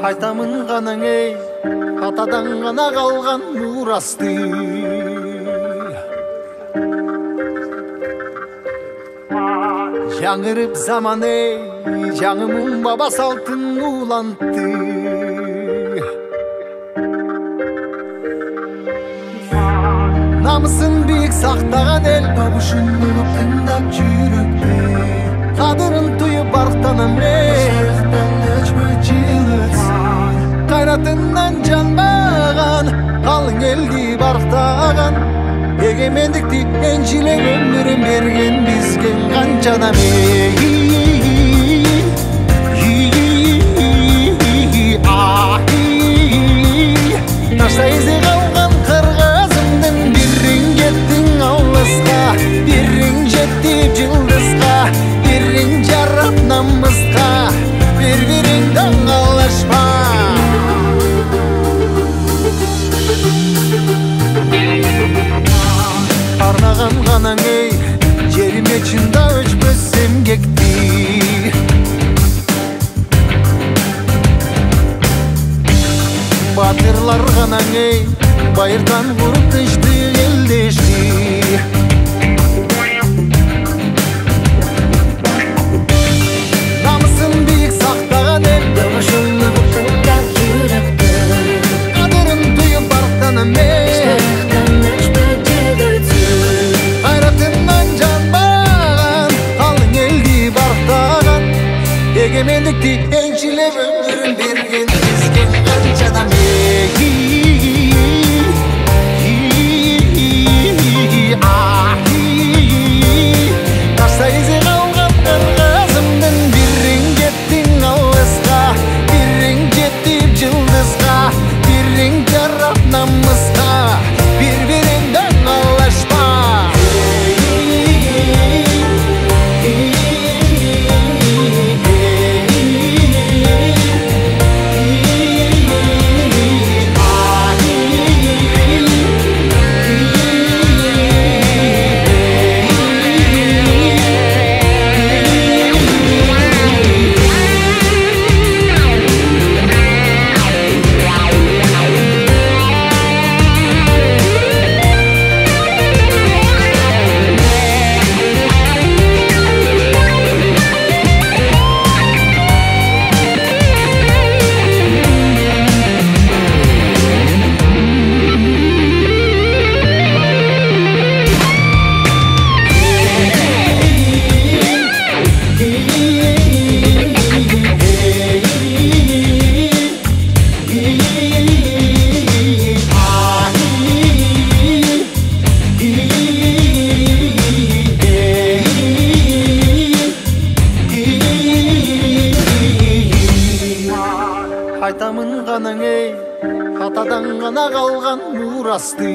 Айтамын ғанаң ей, атадан ғана қалған мурасты. Жаңырып заман ей, жаңымың баба салтын улантты. Намысын биік сақтаған ел, бабушын болып тыңдап жүректе. Қадырын түйіп барықтанам ей, қайратынан жанбаған, қалың елді барықтаған. Егемендікті еншілеп өмірін берген бізген қаншадам ей. Ташта ізі қалған қырғызымдың бірін кеттің ауызға, бірін жеттіп жылдызға, бірін жарап намысқа, бір-біріңді қалашпа. Арнаған ғанаң ей, жеріме чында өшпесем кекті. Батырлар ғанаң ей, байырдан құрып тышты елдешті. Намысын биік сақтаған ел, дауышылып тыңдап жүректі. Қадырын түйіп барықтанам ей, қайратынан жанбаған, қалың елді барықтаған. Егемендікті еншілеп өмірін берген бізген қаншадам ей. Ташта ізі қалған қырғызымдың бірін кеттің ауызға, бірін жеттіп жылдызға, бірін жарап намысқа, бір-біріңді қалашпа. Айтамын ғанаң ей, атадан ғана қалған мурасты.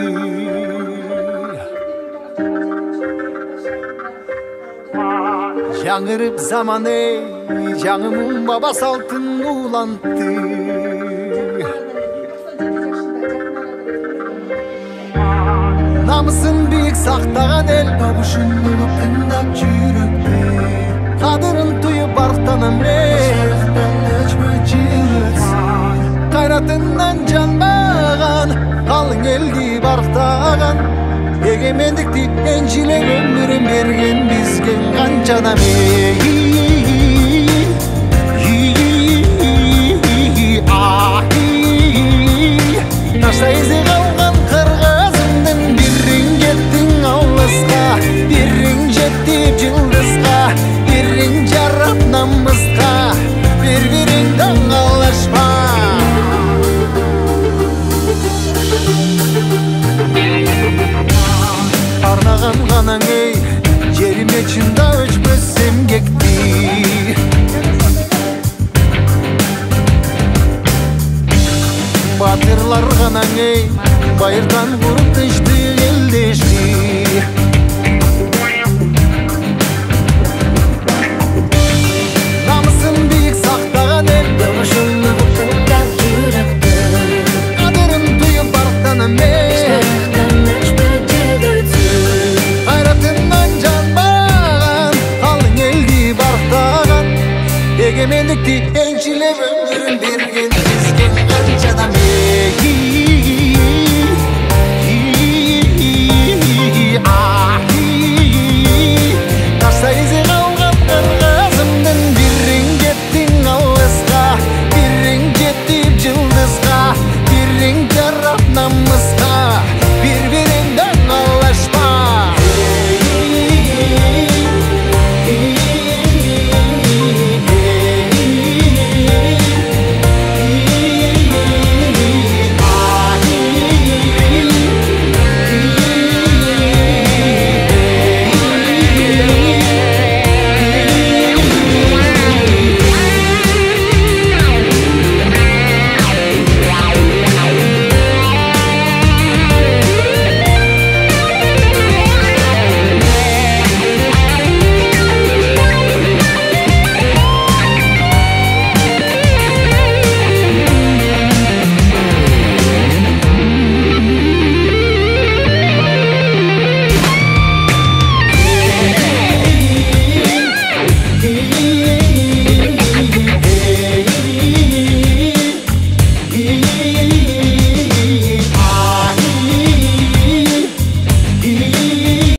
Жаңырып заман ей, жаңымың баба салтын улантты. Намысын биік сақтаған ел, бабушын болып тыңдап жүректе. Қадырын түйіп барықтанам ей, қайратынан жанбаған, қалың елді барықтаған. Егемендікті еншілеп өмірін берген бізген қаншадам ей. Ташта ізі қалған қырғызымдың бірін кеттің ауызға, бірін жеттіп жылдызға, бірін жарап намысқа, бір-біріңді қалашпа. Арнаған ғанаң ей, жеріме чында өшпесем кекті. Батырлар ғанаң ей, байырдан құрып тышты елдешті. Намысын биік сақтаған ел, дауышылып тыңдап жүректі. Қадырын түйіп барықтанам ей, қайратынан жанбаған, қалың елді барықтаған. Егемендікті еншілеп өмірін берген beni